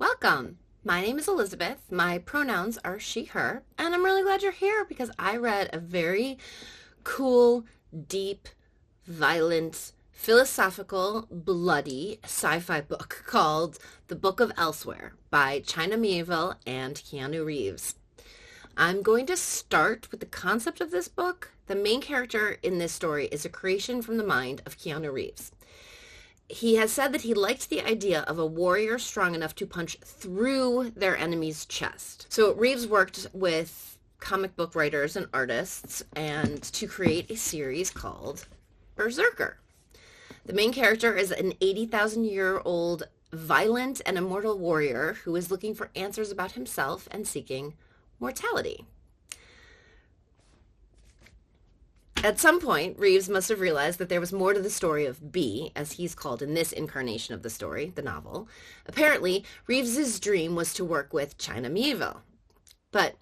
Welcome. My name is Elizabeth. My pronouns are she, her, and I'm really glad you're here because I read a very cool, deep, violent, philosophical, bloody sci-fi book called The Book of Elsewhere by China Mieville and Keanu Reeves. I'm going to start with the concept of this book. The main character in this story is a creation from the mind of Keanu Reeves. He has said that he liked the idea of a warrior strong enough to punch through their enemy's chest. So Reeves worked with comic book writers and artists and to create a series called BZRKR. The main character is an 80,000-year-old violent and immortal warrior who is looking for answers about himself and seeking mortality. At some point, Reeves must have realized that there was more to the story of B, as he's called in this incarnation of the story, the novel. Apparently, Reeves's dream was to work with China Mieville. But,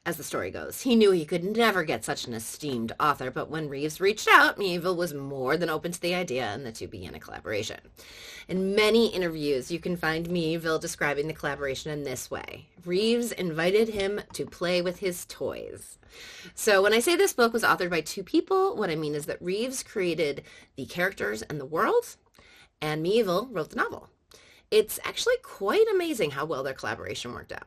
as the story goes, he knew he could never get such an esteemed author, but when Reeves reached out, Mieville was more than open to the idea, and the two began a collaboration. In many interviews, you can find Mieville describing the collaboration in this way. Reeves invited him to play with his toys. So when I say this book was authored by two people, what I mean is that Reeves created the characters and the world, and Mieville wrote the novel. It's actually quite amazing how well their collaboration worked out.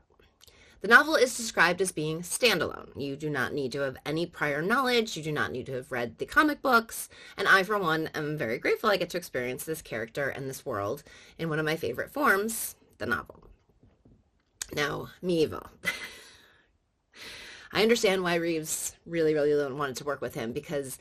The novel is described as being standalone. You do not need to have any prior knowledge. You do not need to have read the comic books. And I, for one, am very grateful I get to experience this character and this world in one of my favorite forms, the novel. Now, Mieville. I understand why Reeves really wanted to work with him because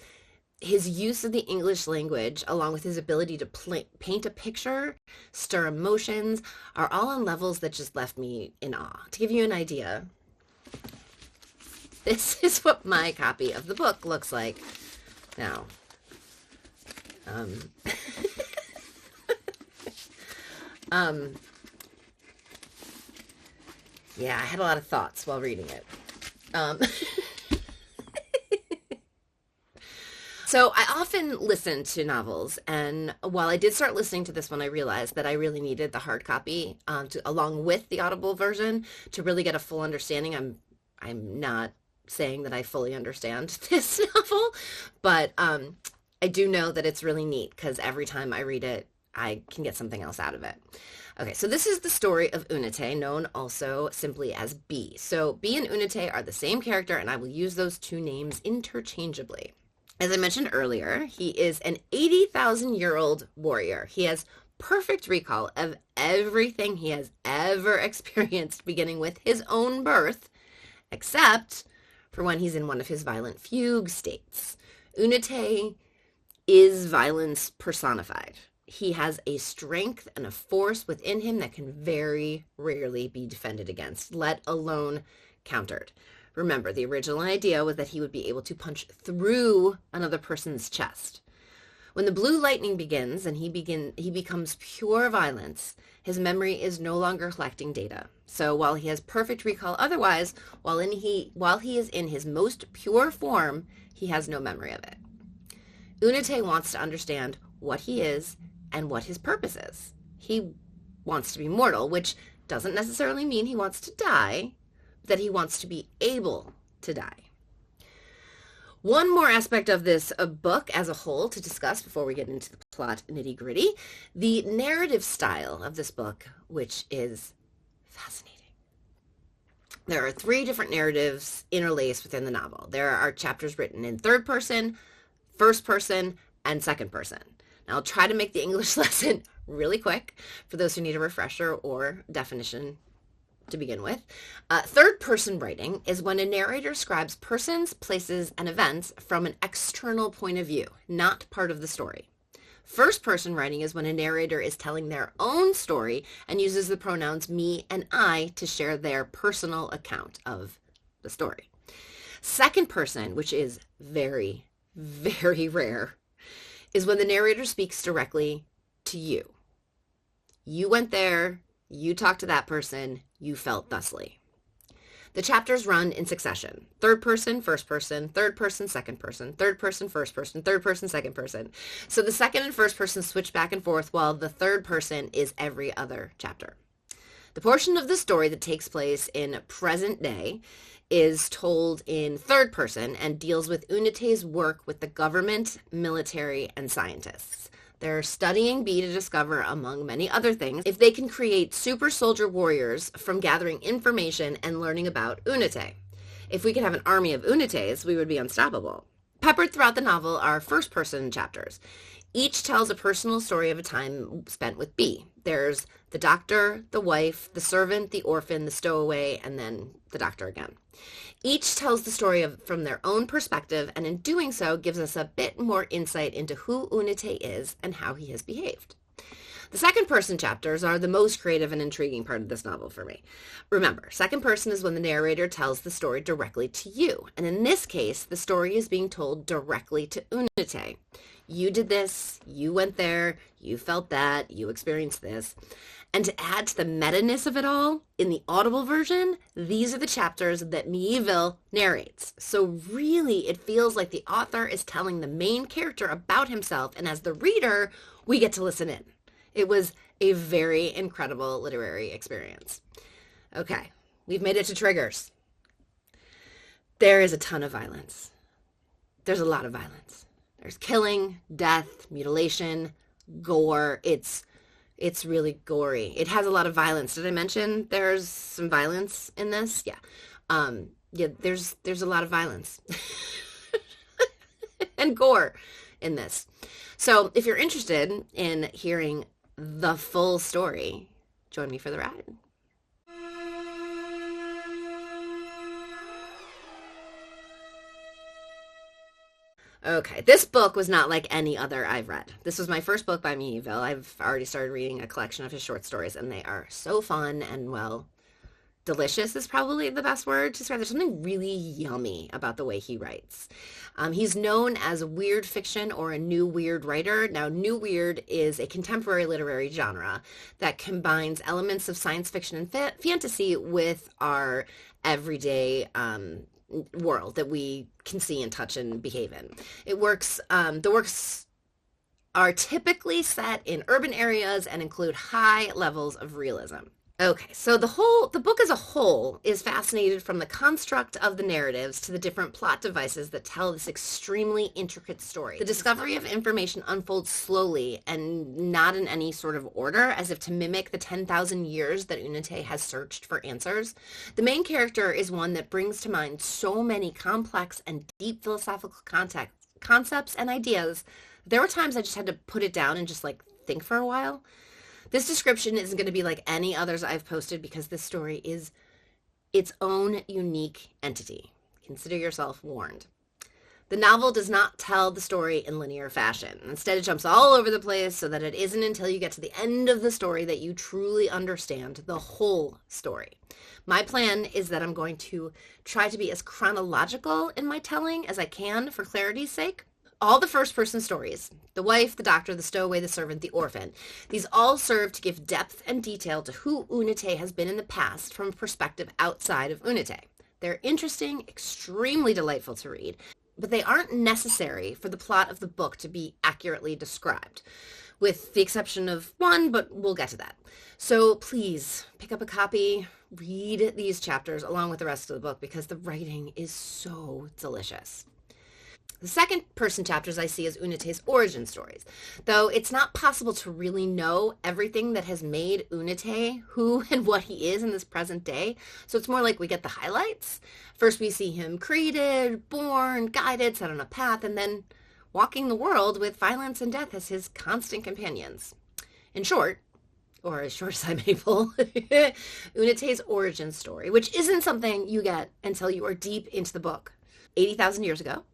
his use of the English language, along with his ability to paint a picture, stir emotions, are all on levels that just left me in awe. To give you an idea, this is what my copy of the book looks like. Now, yeah, I had a lot of thoughts while reading it. So I often listen to novels, and while I did start listening to this one, I realized that I really needed the hard copy along with the Audible version to really get a full understanding. I'm not saying that I fully understand this novel, but I do know that it's really neat because every time I read it, I can get something else out of it. Okay, so this is the story of Unite, known also simply as B. So B and Unite are the same character, and I will use those two names interchangeably. As I mentioned earlier, he is an 80,000-year-old warrior. He has perfect recall of everything he has ever experienced, beginning with his own birth, except for when he's in one of his violent fugue states. Unite is violence personified. He has a strength and a force within him that can very rarely be defended against, let alone countered. Remember, the original idea was that he would be able to punch through another person's chest. When the blue lightning begins and he becomes pure violence, his memory is no longer collecting data. So while he has perfect recall otherwise, while he is in his most pure form, he has no memory of it. Unite wants to understand what he is and what his purpose is. He wants to be mortal, which doesn't necessarily mean he wants to die, that he wants to be able to die. One more aspect of this book as a whole to discuss before we get into the plot nitty-gritty, the narrative style of this book, which is fascinating. There are 3 different narratives interlaced within the novel. There are chapters written in third person, first person, and second person. Now, I'll try to make the English lesson really quick for those who need a refresher or definition to begin with. Third-person writing is when a narrator describes persons, places, and events from an external point of view, not part of the story. First-person writing is when a narrator is telling their own story and uses the pronouns me and I to share their personal account of the story. Second person, which is very, very rare, is when the narrator speaks directly to you. You went there, you talked to that person, you felt thusly. The chapters run in succession. Third person, first person, third person, second person, third person, first person, third person, second person. So the second and first person switch back and forth while the third person is every other chapter. The portion of the story that takes place in present day is told in third person and deals with Unate's work with the government, military, and scientists. They're studying B to discover, among many other things, if they can create super soldier warriors from gathering information and learning about Unate. If we could have an army of Unates, we would be unstoppable. Peppered throughout the novel are first-person chapters. Each tells a personal story of a time spent with B. There's the doctor, the wife, the servant, the orphan, the stowaway, and then the doctor again. Each tells the story from their own perspective, and in doing so gives us a bit more insight into who Unate is and how he has behaved. The second-person chapters are the most creative and intriguing part of this novel for me. Remember, second person is when the narrator tells the story directly to you, and in this case, the story is being told directly to Unate. You did this, you went there, you felt that, you experienced this. And to add to the meta-ness of it all, in the Audible version, these are the chapters that Mieville narrates. So really, it feels like the author is telling the main character about himself, and as the reader, we get to listen in. It was a very incredible literary experience. Okay, we've made it to triggers. There is a ton of violence. There's a lot of violence. There's killing, death, mutilation, gore. It's really gory. It has a lot of violence. Did I mention there's some violence in this? Yeah. There's a lot of violence and gore in this. So if you're interested in hearing the full story, join me for the ride. Okay, this book was not like any other I've read. This was my first book by Mieville. I've already started reading a collection of his short stories, and they are so fun and, well, delicious is probably the best word to describe. There's something really yummy about the way he writes. He's known as weird fiction or a new weird writer. Now, new weird is a contemporary literary genre that combines elements of science fiction and fantasy with our everyday world that we can see and touch and behave in. The works are typically set in urban areas and include high levels of realism. Okay, so the book as a whole is fascinated from the construct of the narratives to the different plot devices that tell this extremely intricate story. The discovery of information unfolds slowly and not in any sort of order, as if to mimic the 10,000 years that Unate has searched for answers. The main character is one that brings to mind so many complex and deep philosophical concepts and ideas. There were times I just had to put it down and just think for a while. This description isn't going to be like any others I've posted because this story is its own unique entity. Consider yourself warned. The novel does not tell the story in linear fashion. Instead, it jumps all over the place so that it isn't until you get to the end of the story that you truly understand the whole story. My plan is that I'm going to try to be as chronological in my telling as I can for clarity's sake. All the first-person stories, the wife, the doctor, the stowaway, the servant, the orphan, these all serve to give depth and detail to who Unate has been in the past from a perspective outside of Unate. They're interesting, extremely delightful to read, but they aren't necessary for the plot of the book to be accurately described, with the exception of one, but we'll get to that. So please, pick up a copy, read these chapters along with the rest of the book because the writing is so delicious. The second-person chapters I see as Unate's origin stories, though it's not possible to really know everything that has made Unate who and what he is in this present day, so it's more like we get the highlights. First we see him created, born, guided, set on a path, and then walking the world with violence and death as his constant companions. In short, or as short as I'm able, Unate's origin story, which isn't something you get until you are deep into the book. 80,000 years ago,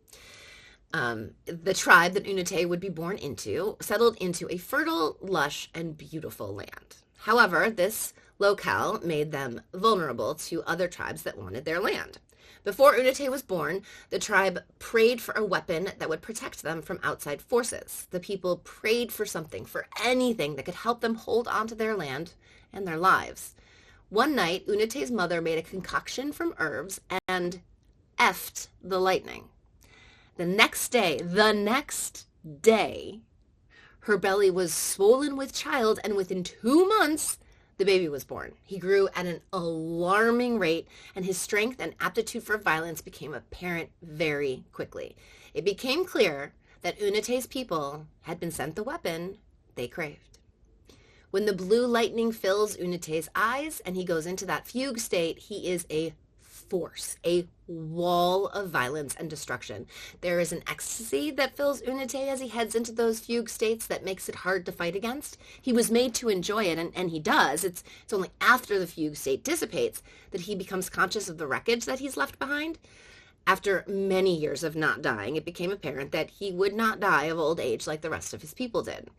the tribe that Unate would be born into settled into a fertile, lush, and beautiful land. However, this locale made them vulnerable to other tribes that wanted their land. Before Unate was born, the tribe prayed for a weapon that would protect them from outside forces. The people prayed for something, for anything that could help them hold on to their land and their lives. One night, Unate's mother made a concoction from herbs and effed the lightning. The next day, her belly was swollen with child, and within 2 months, The baby was born. He grew at an alarming rate, and his strength and aptitude for violence became apparent very quickly. It became clear that Unate's people had been sent the weapon they craved. When the blue lightning fills Unate's eyes and he goes into that fugue state, he is a force, a wall of violence and destruction. There is an ecstasy that fills Unate as he heads into those fugue states that makes it hard to fight against. He was made to enjoy it, and he does. It's only after the fugue state dissipates that he becomes conscious of the wreckage that he's left behind. After many years of not dying, it became apparent that he would not die of old age like the rest of his people did.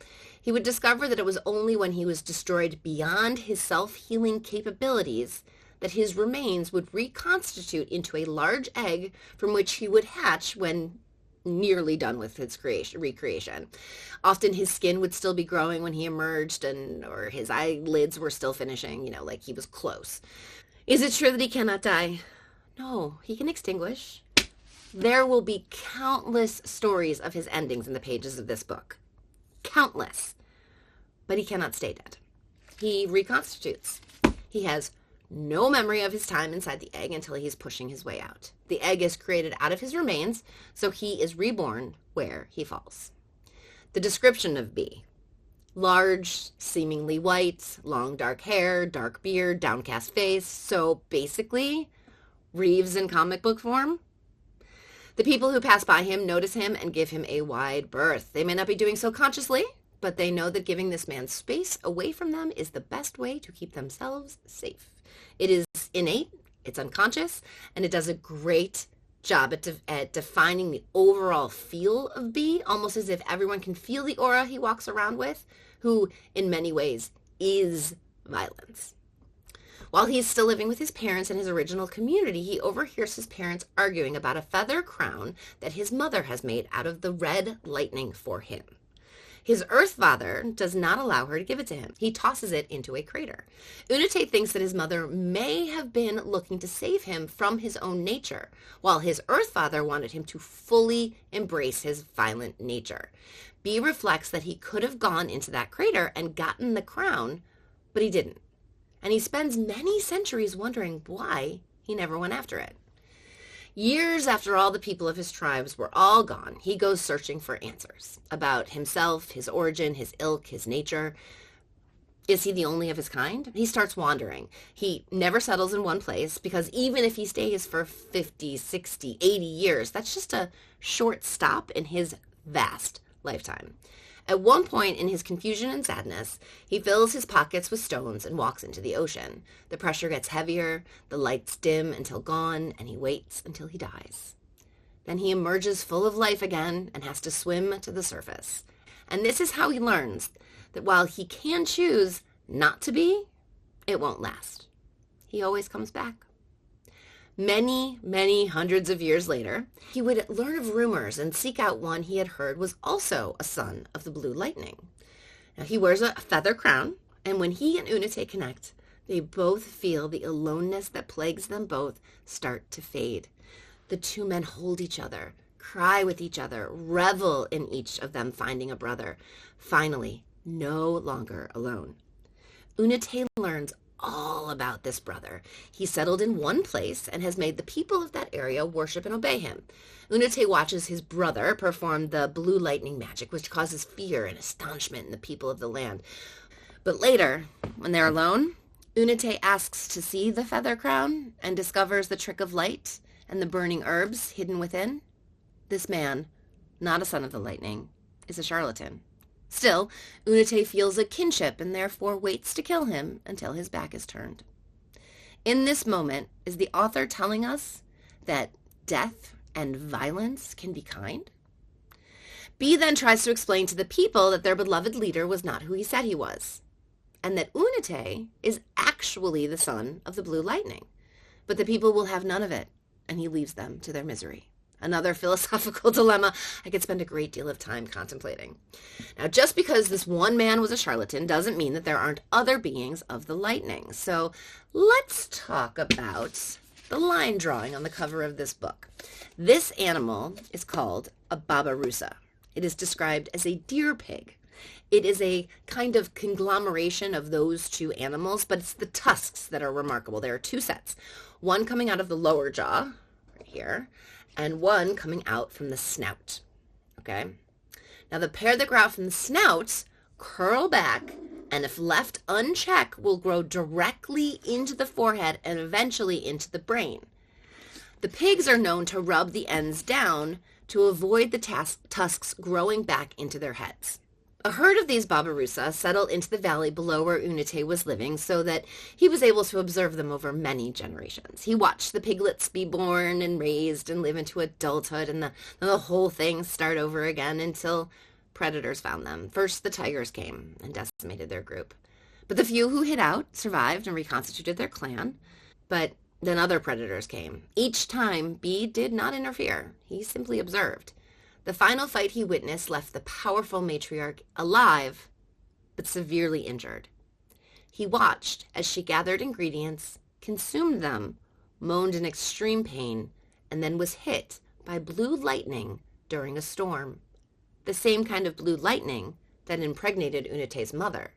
He would discover that it was only when he was destroyed beyond his self-healing capabilities that his remains would reconstitute into a large egg from which he would hatch when nearly done with his recreation. Often his skin would still be growing when he emerged, or his eyelids were still finishing, like he was close. Is it true that he cannot die? No, he can extinguish. There will be countless stories of his endings in the pages of this book. Countless. But he cannot stay dead. He reconstitutes. He has no memory of his time inside the egg until he's pushing his way out. The egg is created out of his remains, so he is reborn where he falls. The description of B: large, seemingly white, long dark hair, dark beard, downcast face. So basically, Reeves in comic book form. The people who pass by him notice him and give him a wide berth. They may not be doing so consciously, but they know that giving this man space away from them is the best way to keep themselves safe. It is innate, it's unconscious, and it does a great job at defining the overall feel of B, almost as if everyone can feel the aura he walks around with, who in many ways is violence. While he's still living with his parents and his original community, he overhears his parents arguing about a feather crown that his mother has made out of the red lightning for him. His Earth father does not allow her to give it to him. He tosses it into a crater. Unate thinks that his mother may have been looking to save him from his own nature, while his Earth father wanted him to fully embrace his violent nature. B reflects that he could have gone into that crater and gotten the crown, but he didn't. And he spends many centuries wondering why he never went after it. Years after all the people of his tribes were all gone, he goes searching for answers about himself, his origin, his ilk, his nature. Is he the only of his kind? He starts wandering. He never settles in one place because even if he stays for 50, 60, 80 years, that's just a short stop in his vast lifetime. At one point in his confusion and sadness, he fills his pockets with stones and walks into the ocean. The pressure gets heavier, the lights dim until gone, and he waits until he dies. Then he emerges full of life again and has to swim to the surface. And this is how he learns that while he can choose not to be, it won't last. He always comes back. Many, many hundreds of years later, he would learn of rumors and seek out one he had heard was also a son of the blue lightning. Now, he wears a feather crown, and when he and Unate connect, they both feel the aloneness that plagues them both start to fade. The two men hold each other, cry with each other, revel in each of them finding a brother, finally, no longer alone. Unate learns all about this brother. He settled in one place and has made the people of that area worship and obey him. Unate watches his brother perform the blue lightning magic, which causes fear and astonishment in the people of the land. But later, when they're alone, Unate asks to see the feather crown and discovers the trick of light and the burning herbs hidden within. This man, not a son of the lightning, is a charlatan. Still, Unate feels a kinship and therefore waits to kill him until his back is turned. In this moment, is the author telling us that death and violence can be kind? B then tries to explain to the people that their beloved leader was not who he said he was, and that Unate is actually the son of the blue lightning. But the people will have none of it, and he leaves them to their misery. Another philosophical dilemma I could spend a great deal of time contemplating. Now, just because this one man was a charlatan doesn't mean that there aren't other beings of the lightning. So let's talk about the line drawing on the cover of this book. This animal is called a babarusa. It is described as a deer pig. It is a kind of conglomeration of those two animals, but it's the tusks that are remarkable. There are two sets, one coming out of the lower jaw, right here, and one coming out from the snout, okay? Now, the pair that grow out from the snout curl back, and if left unchecked, will grow directly into the forehead and eventually into the brain. The pigs are known to rub the ends down to avoid the tusks growing back into their heads. A herd of these Babirusa settled into the valley below where Unite was living so that he was able to observe them over many generations. He watched the piglets be born and raised and live into adulthood, and the whole thing start over again until predators found them. First, the tigers came and decimated their group. But the few who hid out survived and reconstituted their clan. But then other predators came. Each time, B did not interfere. He simply observed. The final fight he witnessed left the powerful matriarch alive, but severely injured. He watched as she gathered ingredients, consumed them, moaned in extreme pain, and then was hit by blue lightning during a storm. The same kind of blue lightning that impregnated Unite's mother.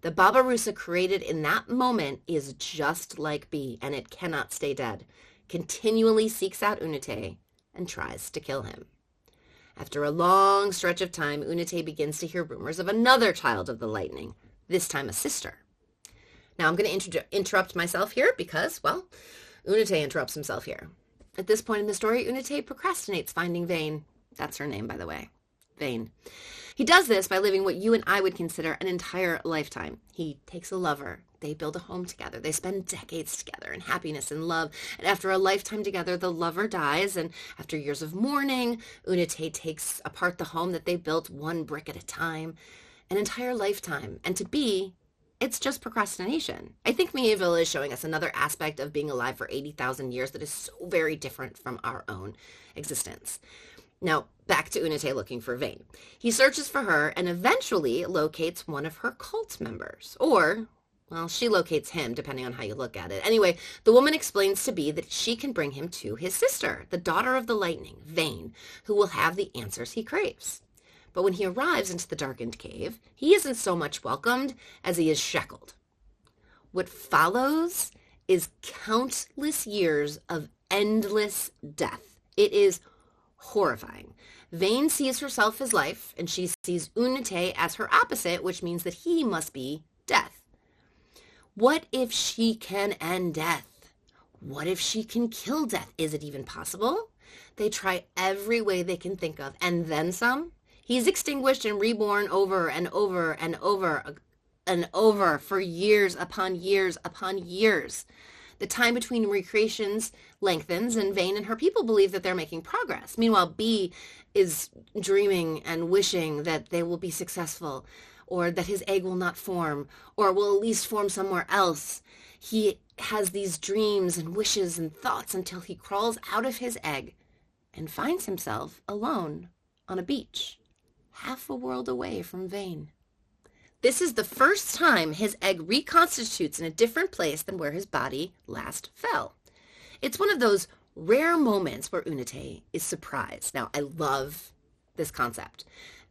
The Babirusa created in that moment is just like B, and it cannot stay dead. Continually seeks out Unite and tries to kill him. After a long stretch of time, Unite begins to hear rumors of another child of the lightning, this time a sister. Now I'm going to interrupt myself here because, well, Unite interrupts himself here. At this point in the story, Unite procrastinates finding Vane. That's her name, by the way. Vane. He does this by living what you and I would consider an entire lifetime. He takes a lover. They build a home together. They spend decades together in happiness and love. And after a lifetime together, the lover dies. And after years of mourning, Unite takes apart the home that they built one brick at a time. An entire lifetime. And to be, it's just procrastination. I think Mieville is showing us another aspect of being alive for 80,000 years that is so very different from our own existence. Now, back to Unite looking for Vane. He searches for her and eventually locates one of her cult members. Or, well, she locates him, depending on how you look at it. Anyway, the woman explains to B that she can bring him to his sister, the daughter of the lightning, Vane, who will have the answers he craves. But when he arrives into the darkened cave, he isn't so much welcomed as he is shackled. What follows is countless years of endless death. It is horrifying. Vane sees herself as life, and she sees Unite as her opposite, which means that he must be death. What if she can end death? What if she can kill death? Is it even possible? They try every way they can think of, and then some. He's extinguished and reborn over and over and over and over for years upon years upon years. The time between recreations lengthens, and Vane and her people believe that they're making progress. Meanwhile, B is dreaming and wishing that they will be successful, or that his egg will not form, or will at least form somewhere else. He has these dreams and wishes and thoughts until he crawls out of his egg and finds himself alone on a beach, half a world away from Vane. This is the first time his egg reconstitutes in a different place than where his body last fell. It's one of those rare moments where Unite is surprised. Now, I love this concept,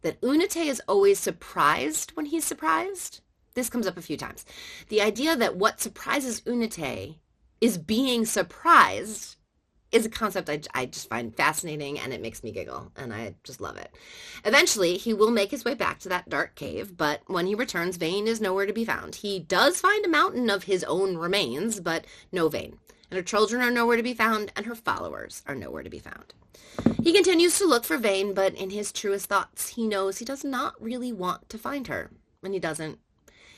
that Unite is always surprised when he's surprised. This comes up a few times. The idea that what surprises Unite is being surprised is a concept I just find fascinating, and it makes me giggle, and I just love it. Eventually, he will make his way back to that dark cave, but when he returns, Vane is nowhere to be found. He does find a mountain of his own remains, but no Vane. And her children are nowhere to be found, and her followers are nowhere to be found. He continues to look for Vane, but in his truest thoughts, he knows he does not really want to find her, and he doesn't.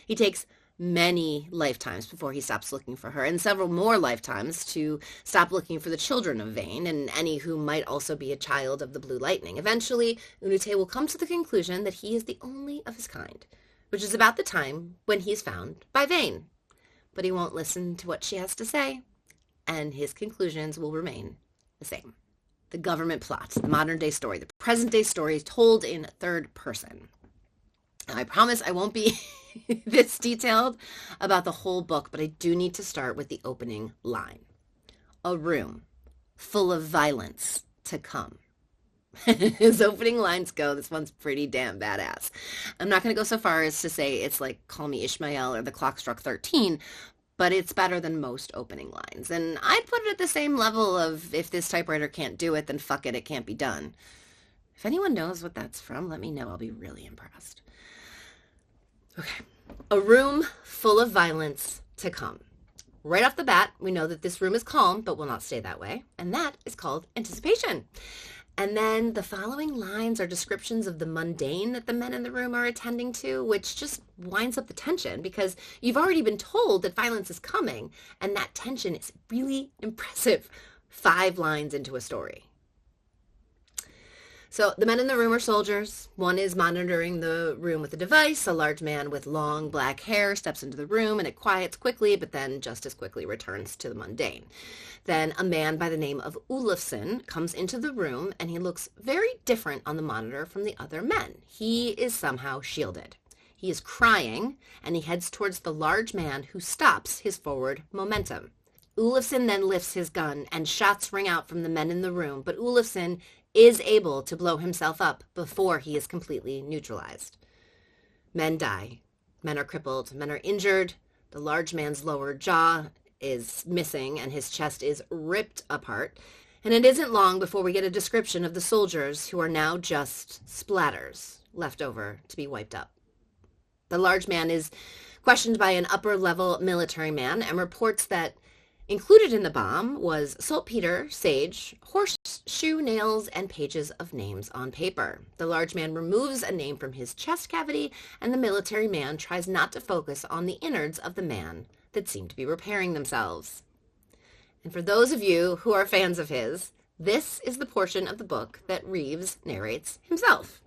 He takes many lifetimes before he stops looking for her, and several more lifetimes to stop looking for the children of Vane and any who might also be a child of the Blue Lightning. Eventually, Unite will come to the conclusion that he is the only of his kind, which is about the time when he's found by Vane. But he won't listen to what she has to say, and his conclusions will remain the same. The government plot, the modern-day story, the present-day story told in third person. Now, I promise I won't be this detailed about the whole book, but I do need to start with the opening line. A room full of violence to come. His opening lines go, this one's pretty damn badass. I'm not going to go so far as to say it's like Call Me Ishmael or The Clock Struck 13, but it's better than most opening lines. And I'd put it at the same level of if this typewriter can't do it, then fuck it, it can't be done. If anyone knows what that's from, let me know. I'll be really impressed. Okay. A room full of violence to come. Right off the bat, we know that this room is calm, but will not stay that way. And that is called anticipation. And then the following lines are descriptions of the mundane that the men in the room are attending to, which just winds up the tension because you've already been told that violence is coming, and that tension is really impressive 5 lines into a story. So the men in the room are soldiers. One is monitoring the room with a device. A large man with long black hair steps into the room and it quiets quickly, but then just as quickly returns to the mundane. Then a man by the name of Olafsson comes into the room and he looks very different on the monitor from the other men. He is somehow shielded. He is crying and he heads towards the large man who stops his forward momentum. Olafsson then lifts his gun and shots ring out from the men in the room, but Olafsson is able to blow himself up before he is completely neutralized. Men die. Men are crippled. Men are injured. The large man's lower jaw is missing and his chest is ripped apart. And it isn't long before we get a description of the soldiers who are now just splatters left over to be wiped up. The large man is questioned by an upper-level military man and reports that included in the bomb was saltpeter, sage, horseshoe nails, and pages of names on paper. The large man removes a name from his chest cavity, and the military man tries not to focus on the innards of the man that seem to be repairing themselves. And for those of you who are fans of his, this is the portion of the book that Reeves narrates himself.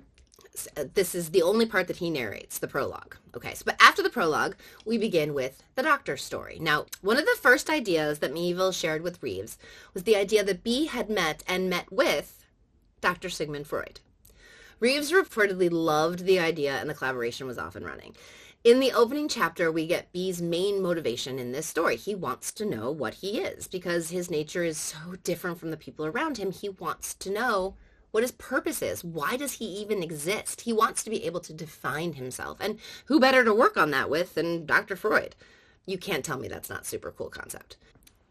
This is the only part that he narrates, the prologue. Okay, so but after the prologue, we begin with the doctor's story. Now, one of the first ideas that Mieville shared with Reeves was the idea that B had met with Dr. Sigmund Freud. Reeves reportedly loved the idea and the collaboration was off and running. In the opening chapter, we get B's main motivation in this story. He wants to know what he is because his nature is so different from the people around him. He wants to know what his purpose is. Why does he even exist? He wants to be able to define himself. And who better to work on that with than Dr. Freud? You can't tell me that's not a super cool concept.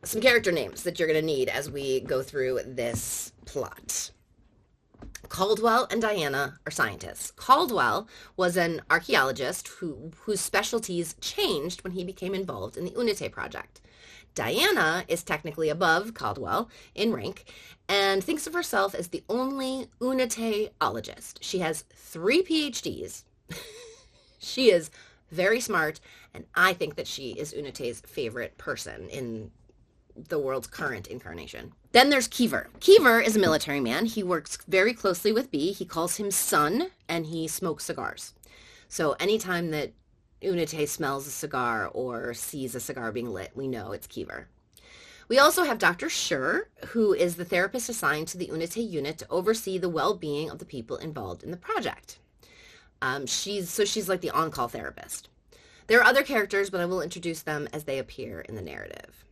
Some character names that you're going to need as we go through this plot. Caldwell and Diana are scientists. Caldwell was an archaeologist whose specialties changed when he became involved in the Unite project. Diana is technically above Caldwell in rank and thinks of herself as the only Uniteologist. She has 3 PhDs. She is very smart, and I think that she is Unite's favorite person in the world's current incarnation. Then there's Keever. Keever is a military man. He works very closely with B. He calls him son, and he smokes cigars. So anytime that Unite smells a cigar or sees a cigar being lit, we know it's Keever. We also have Dr. Schur, who is the therapist assigned to the Unite unit to oversee the well-being of the people involved in the project. She's like the on-call therapist. There are other characters, but I will introduce them as they appear in the narrative.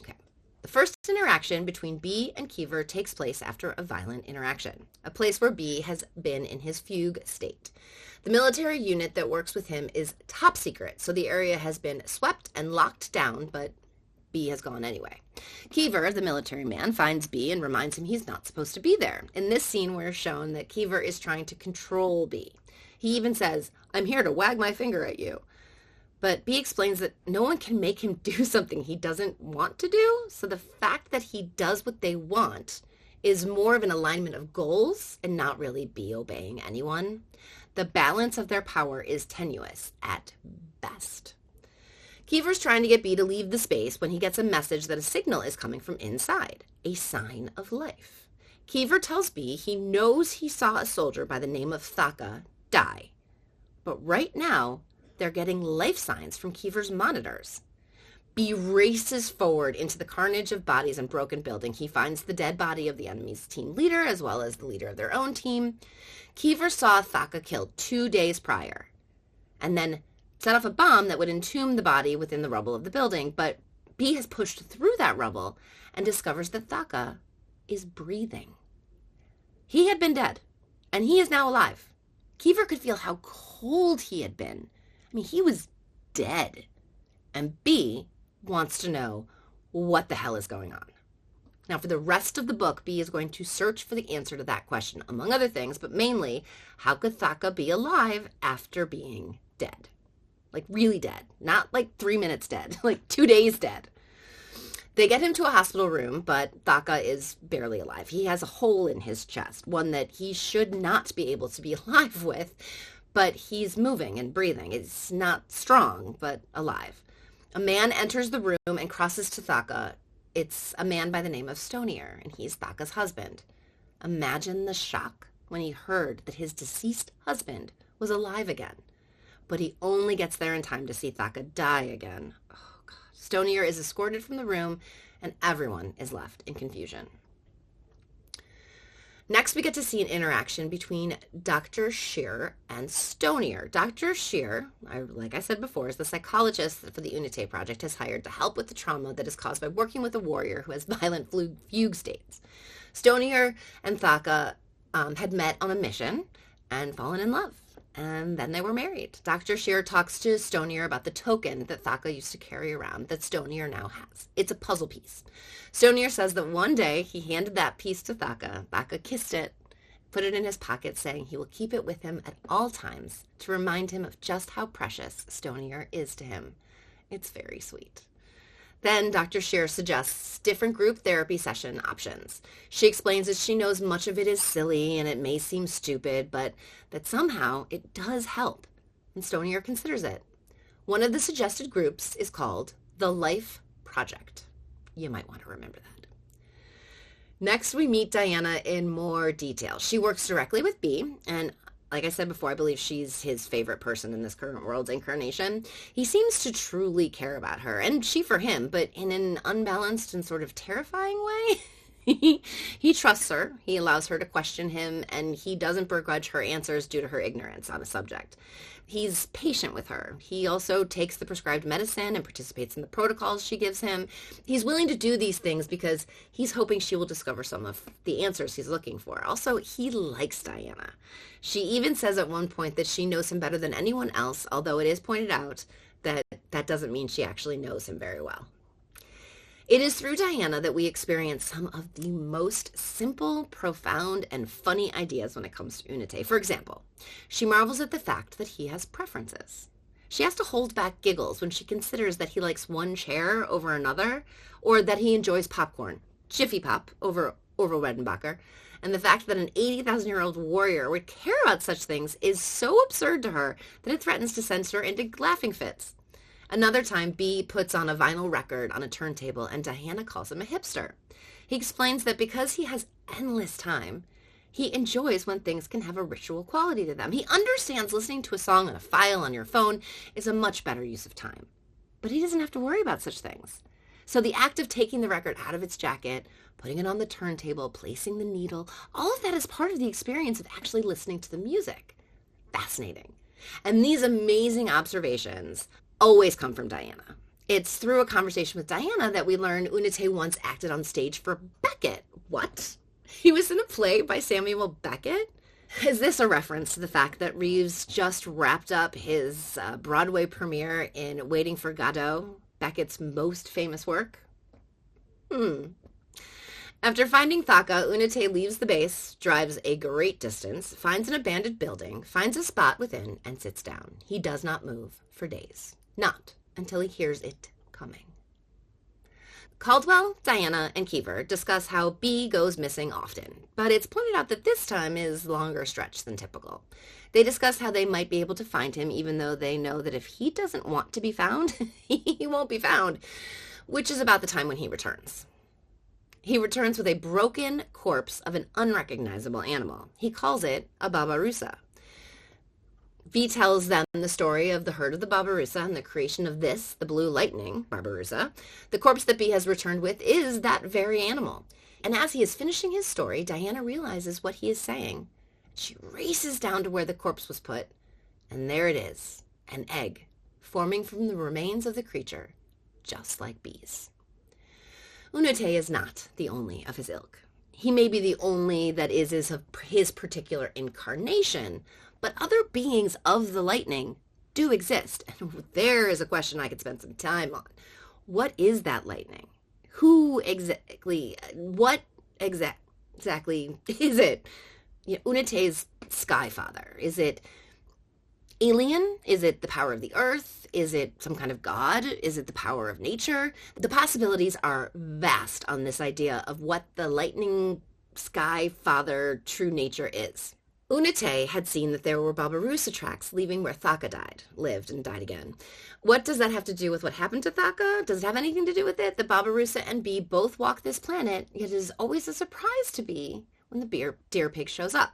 Okay. The first interaction between B and Keever takes place after a violent interaction, a place where B has been in his fugue state. The military unit that works with him is top secret, so the area has been swept and locked down, but B has gone anyway. Keever, the military man, finds B and reminds him he's not supposed to be there. In this scene, we're shown that Keever is trying to control B. He even says, "I'm here to wag my finger at you." But B explains that no one can make him do something he doesn't want to do, so the fact that he does what they want is more of an alignment of goals and not really B obeying anyone. The balance of their power is tenuous at best. Keever's trying to get B to leave the space when he gets a message that a signal is coming from inside, a sign of life. Keever tells B he knows he saw a soldier by the name of Thaka die, but right now they're getting life signs from Keever's monitors. B races forward into the carnage of bodies and broken building. He finds the dead body of the enemy's team leader as well as the leader of their own team. Keever saw Thaka killed 2 days prior and then set off a bomb that would entomb the body within the rubble of the building, but B has pushed through that rubble and discovers that Thaka is breathing. He had been dead, and he is now alive. Keefer could feel how cold he had been. I mean, he was dead. And B wants to know what the hell is going on. Now, for the rest of the book, B is going to search for the answer to that question, among other things, but mainly, how could Thaka be alive after being dead? Like, really dead. Not like 3 minutes dead, like 2 days dead. They get him to a hospital room, but Thaka is barely alive. He has a hole in his chest, one that he should not be able to be alive with, but he's moving and breathing. It's not strong, but alive. A man enters the room and crosses to Thaka. It's a man by the name of Stonier, and he's Thaka's husband. Imagine the shock when he heard that his deceased husband was alive again. But he only gets there in time to see Thaka die again. Oh, God. Stonier is escorted from the room, and everyone is left in confusion. Next, we get to see an interaction between Dr. Scheer and Stonier. Dr. Scheer, like I said before, is the psychologist that for the Unite Project has hired to help with the trauma that is caused by working with a warrior who has violent fugue states. Stonier and Thaka had met on a mission and fallen in love, and then they were married. Dr. Scheer talks to Stonier about the token that Thaka used to carry around that Stonier now has. It's a puzzle piece. Stonier says that one day he handed that piece to Thaka. Thaka kissed it, put it in his pocket, saying he will keep it with him at all times to remind him of just how precious Stonier is to him. It's very sweet. Then Dr. Scheer suggests different group therapy session options. She explains that she knows much of it is silly and it may seem stupid, but that somehow it does help, and Stonier considers it. One of the suggested groups is called the Life Project. You might want to remember that. Next, we meet Diana in more detail. She works directly with B, and like I said before, I believe she's his favorite person in this current world's incarnation. He seems to truly care about her, and she for him, but in an unbalanced and sort of terrifying way. He trusts her, he allows her to question him, and he doesn't begrudge her answers due to her ignorance on a subject. He's patient with her. He also takes the prescribed medicine and participates in the protocols she gives him. He's willing to do these things because he's hoping she will discover some of the answers he's looking for. Also, he likes Diana. She even says at one point that she knows him better than anyone else, although it is pointed out that that doesn't mean she actually knows him very well. It is through Diana that we experience some of the most simple, profound, and funny ideas when it comes to Unite. For example, she marvels at the fact that he has preferences. She has to hold back giggles when she considers that he likes one chair over another, or that he enjoys popcorn, Jiffy Pop over Orville Redenbacher, and the fact that an 80,000-year-old warrior would care about such things is so absurd to her that it threatens to send her into laughing fits. Another time, B puts on a vinyl record on a turntable and Diana calls him a hipster. He explains that because he has endless time, he enjoys when things can have a ritual quality to them. He understands listening to a song on a file on your phone is a much better use of time. But he doesn't have to worry about such things. So the act of taking the record out of its jacket, putting it on the turntable, placing the needle, all of that is part of the experience of actually listening to the music. Fascinating. And these amazing observations always come from Diana. It's through a conversation with Diana that we learn Unite once acted on stage for Beckett. What? He was in a play by Samuel Beckett? Is this a reference to the fact that Reeves just wrapped up his Broadway premiere in Waiting for Godot, Beckett's most famous work? After finding Thaka, Unite leaves the base, drives a great distance, finds an abandoned building, finds a spot within, and sits down. He does not move for days. Not until he hears it coming. Caldwell, Diana, and Keever discuss how B goes missing often, but it's pointed out that this time is longer stretch than typical. They discuss how they might be able to find him, even though they know that if he doesn't want to be found, he won't be found, which is about the time when he returns. He returns with a broken corpse of an unrecognizable animal. He calls it a Babarusa. V tells them the story of the herd of the Babarusa and the creation of this, the blue lightning, Babarusa. The corpse that B has returned with is that very animal. And as he is finishing his story, Diana realizes what he is saying. She races down to where the corpse was put, and there it is, an egg, forming from the remains of the creature, just like B's. Unite is not the only of his ilk. He may be the only that is of his particular incarnation, but other beings of the lightning do exist. And there is a question I could spend some time on. What is that lightning? Who exactly, what exactly is it? Unate's sky father. Is it alien? Is it the power of the earth? Is it some kind of god? Is it the power of nature? The possibilities are vast on this idea of what the lightning sky father true nature is. Unate had seen that there were Babarusa tracks leaving where Thaka lived and died again. What does that have to do with what happened to Thaka? Does it have anything to do with it? The Babarusa and Bee both walk this planet, yet it is always a surprise to Bee when the deer pig shows up.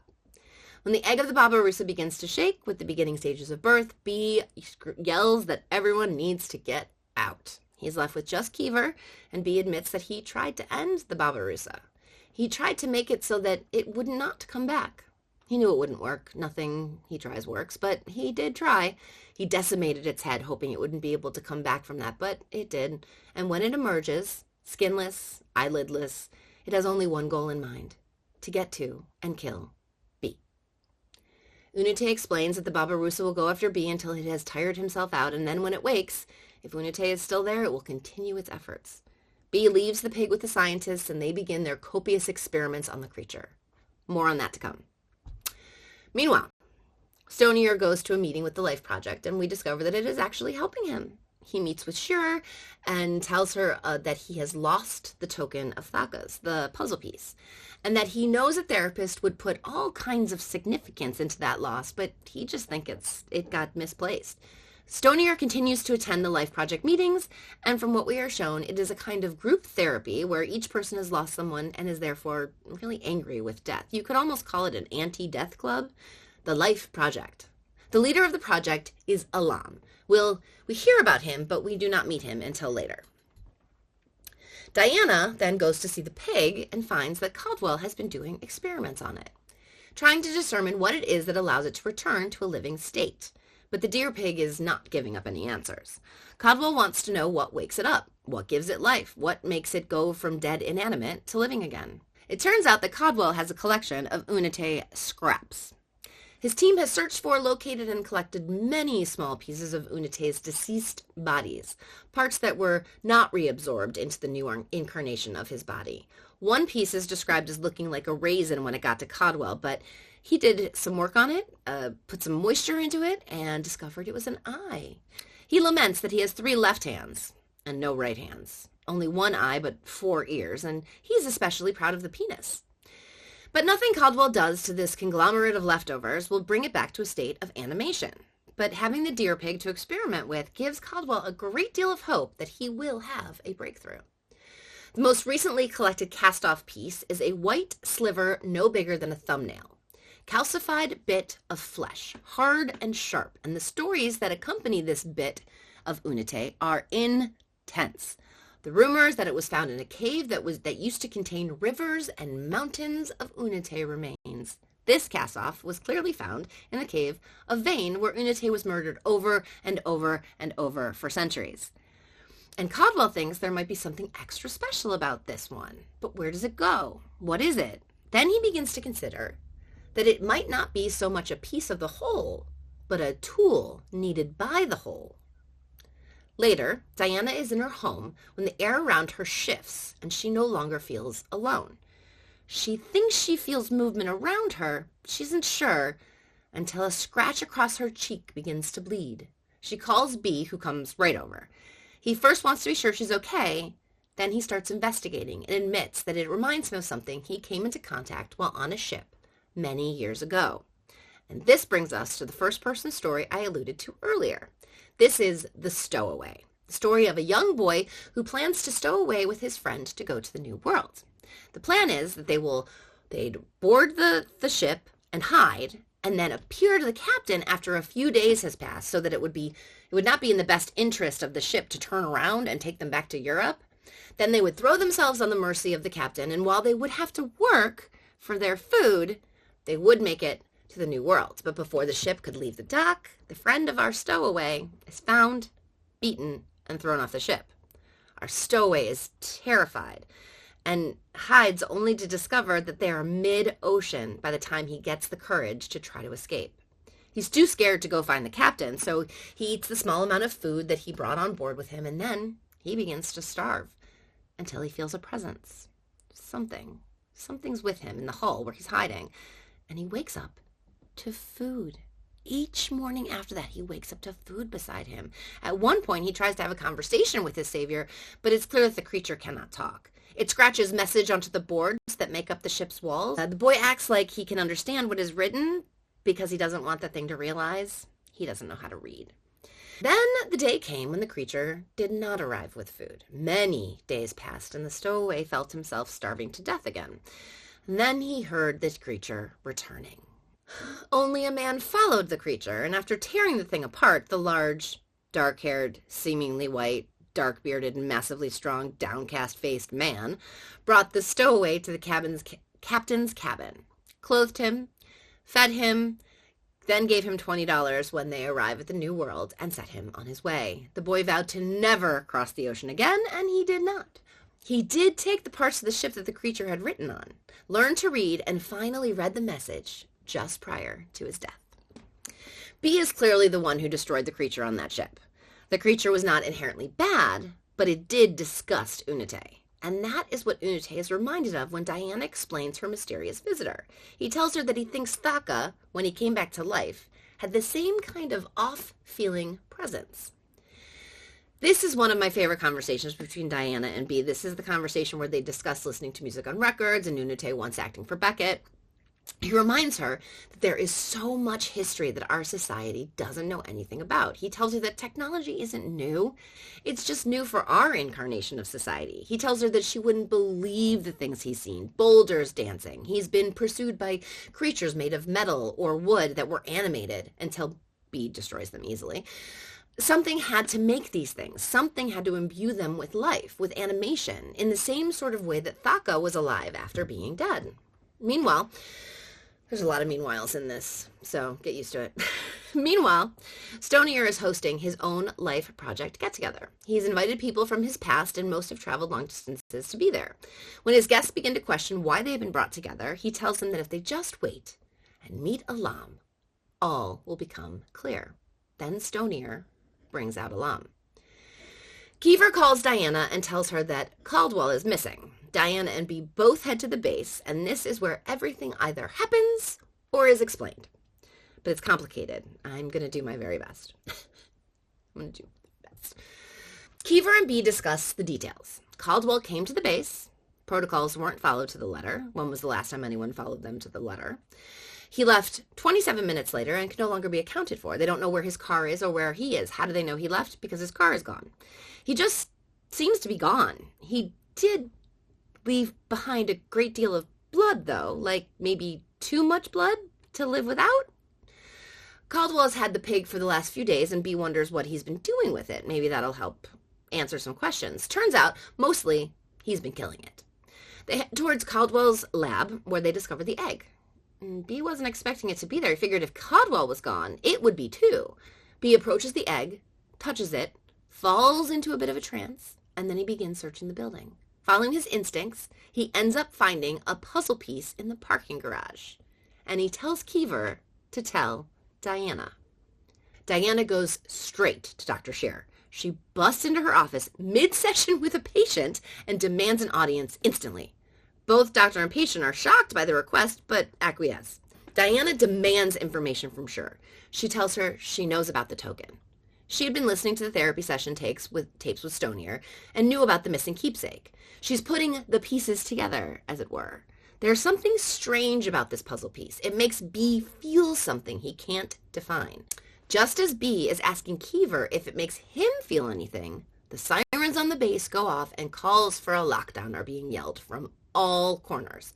When the egg of the Babarusa begins to shake with the beginning stages of birth, Bee yells that everyone needs to get out. He's left with just Keever, and Bee admits that he tried to end the Babarusa. He tried to make it so that it would not come back. He knew it wouldn't work. Nothing he tries works, but he did try. He decimated its head, hoping it wouldn't be able to come back from that, but it did. And when it emerges, skinless, eyelidless, it has only one goal in mind: to get to and kill Bee. Unate explains that the Babarusa will go after Bee until it has tired himself out, and then when it wakes, if Unate is still there, it will continue its efforts. Bee leaves the pig with the scientists, and they begin their copious experiments on the creature. More on that to come. Meanwhile, Stonier goes to a meeting with the Life Project, and we discover that it is actually helping him. He meets with Shure and tells her that he has lost the token of Thaka's, the puzzle piece, and that he knows a therapist would put all kinds of significance into that loss, but he just thinks it got misplaced. Stonier continues to attend the Life Project meetings, and from what we are shown, it is a kind of group therapy where each person has lost someone and is therefore really angry with death. You could almost call it an anti-death club, the Life Project. The leader of the project is Alam. We hear about him, but we do not meet him until later. Diana then goes to see the pig and finds that Caldwell has been doing experiments on it, trying to determine what it is that allows it to return to a living state. But the deer pig is not giving up any answers. Caldwell wants to know what wakes it up, what gives it life, what makes it go from dead inanimate to living again. It turns out that Caldwell has a collection of Unate scraps. His team has searched for, located, and collected many small pieces of Unate's deceased bodies, parts that were not reabsorbed into the new incarnation of his body. One piece is described as looking like a raisin when it got to Caldwell, but he did some work on it, put some moisture into it, and discovered it was an eye. He laments that he has 3 left hands and no right hands, only 1 eye but 4 ears, and he's especially proud of the penis. But nothing Caldwell does to this conglomerate of leftovers will bring it back to a state of animation. But having the deer pig to experiment with gives Caldwell a great deal of hope that he will have a breakthrough. The most recently collected cast-off piece is a white sliver no bigger than a thumbnail. Calcified bit of flesh, hard and sharp, and the stories that accompany this bit of Unate are intense. The rumors that it was found in a cave that used to contain rivers and mountains of Unate remains. This cast-off was clearly found in a cave of Vane where Unate was murdered over and over and over for centuries. And Caldwell thinks there might be something extra special about this one. But where does it go? What is it? Then he begins to consider that it might not be so much a piece of the whole, but a tool needed by the whole. Later, Diana is in her home when the air around her shifts and she no longer feels alone. She thinks she feels movement around her, but she isn't sure, until a scratch across her cheek begins to bleed. She calls Bee, who comes right over. He first wants to be sure she's okay, then he starts investigating and admits that it reminds him of something he came into contact while on a ship many years ago. And this brings us to the first-person story I alluded to earlier. This is The Stowaway, the story of a young boy who plans to stow away with his friend to go to the New World. The plan is that they'd board the ship and hide, and then appear to the captain after a few days has passed, so that it would not be in the best interest of the ship to turn around and take them back to Europe. Then they would throw themselves on the mercy of the captain, and while they would have to work for their food, they would make it to the New World. But before the ship could leave the dock, the friend of our stowaway is found, beaten, and thrown off the ship. Our stowaway is terrified and hides only to discover that they are mid-ocean by the time he gets the courage to try to escape. He's too scared to go find the captain, so he eats the small amount of food that he brought on board with him, and then he begins to starve until he feels a presence. Something's with him in the hull where he's hiding, and he wakes up to food. Each morning after that, he wakes up to food beside him. At one point, he tries to have a conversation with his savior, but it's clear that the creature cannot talk. It scratches message onto the boards that make up the ship's walls. The boy acts like he can understand what is written because he doesn't want the thing to realize he doesn't know how to read. Then the day came when the creature did not arrive with food. Many days passed, and the stowaway felt himself starving to death again. And then he heard the creature returning. Only a man followed the creature, and after tearing the thing apart, the large, dark-haired, seemingly white, dark-bearded, massively strong, downcast-faced man brought the stowaway to the captain's cabin, clothed him, fed him, then gave him $20 when they arrived at the New World and set him on his way. The boy vowed to never cross the ocean again, and he did not. He did take the parts of the ship that the creature had written on, learned to read, and finally read the message just prior to his death. B is clearly the one who destroyed the creature on that ship. The creature was not inherently bad, but it did disgust Unite. And that is what Unite is reminded of when Diana explains her mysterious visitor. He tells her that he thinks Thaka, when he came back to life, had the same kind of off-feeling presence. This is one of my favorite conversations between Diana and B. This is the conversation where they discuss listening to music on records and Unite once acting for Beckett. He reminds her that there is so much history that our society doesn't know anything about. He tells her that technology isn't new. It's just new for our incarnation of society. He tells her that she wouldn't believe the things he's seen. Boulders dancing. He's been pursued by creatures made of metal or wood that were animated until B destroys them easily. Something had to make these things. Something had to imbue them with life, with animation, in the same sort of way that Thaka was alive after being dead. Meanwhile, there's a lot of meanwhiles in this, so get used to it. Meanwhile, Stonier is hosting his own life project get-together. He's invited people from his past, and most have traveled long distances to be there. When his guests begin to question why they've been brought together, he tells them that if they just wait and meet Alam, all will become clear. Then Stonier brings out Alam. Kiefer calls Diana and tells her that Caldwell is missing. Diana and B both head to the base, and this is where everything either happens or is explained. But it's complicated. I'm going to do my very best. I'm going to do my best. Kiefer and B discuss the details. Caldwell came to the base. Protocols weren't followed to the letter. When was the last time anyone followed them to the letter? He left 27 minutes later and can no longer be accounted for. They don't know where his car is or where he is. How do they know he left? Because his car is gone. He just seems to be gone. He did leave behind a great deal of blood, though, like maybe too much blood to live without. Caldwell has had the pig for the last few days, and B wonders what he's been doing with it. Maybe that'll help answer some questions. Turns out, mostly, he's been killing it. They head towards Caldwell's lab, where they discover the egg. B wasn't expecting it to be there. He figured if Caldwell was gone, it would be too. B approaches the egg, touches it, falls into a bit of a trance, and then he begins searching the building. Following his instincts, he ends up finding a puzzle piece in the parking garage, and he tells Kiefer to tell Diana. Diana goes straight to Dr. Scheer. She busts into her office mid-session with a patient and demands an audience instantly. Both doctor and patient are shocked by the request, but acquiesce. Diana demands information from Scheer. She tells her she knows about the token. She had been listening to the therapy session tapes with Stonier and knew about the missing keepsake. She's putting the pieces together, as it were. There's something strange about this puzzle piece. It makes B feel something he can't define. Just as B is asking Kiefer if it makes him feel anything, the sirens on the base go off and calls for a lockdown are being yelled from all corners.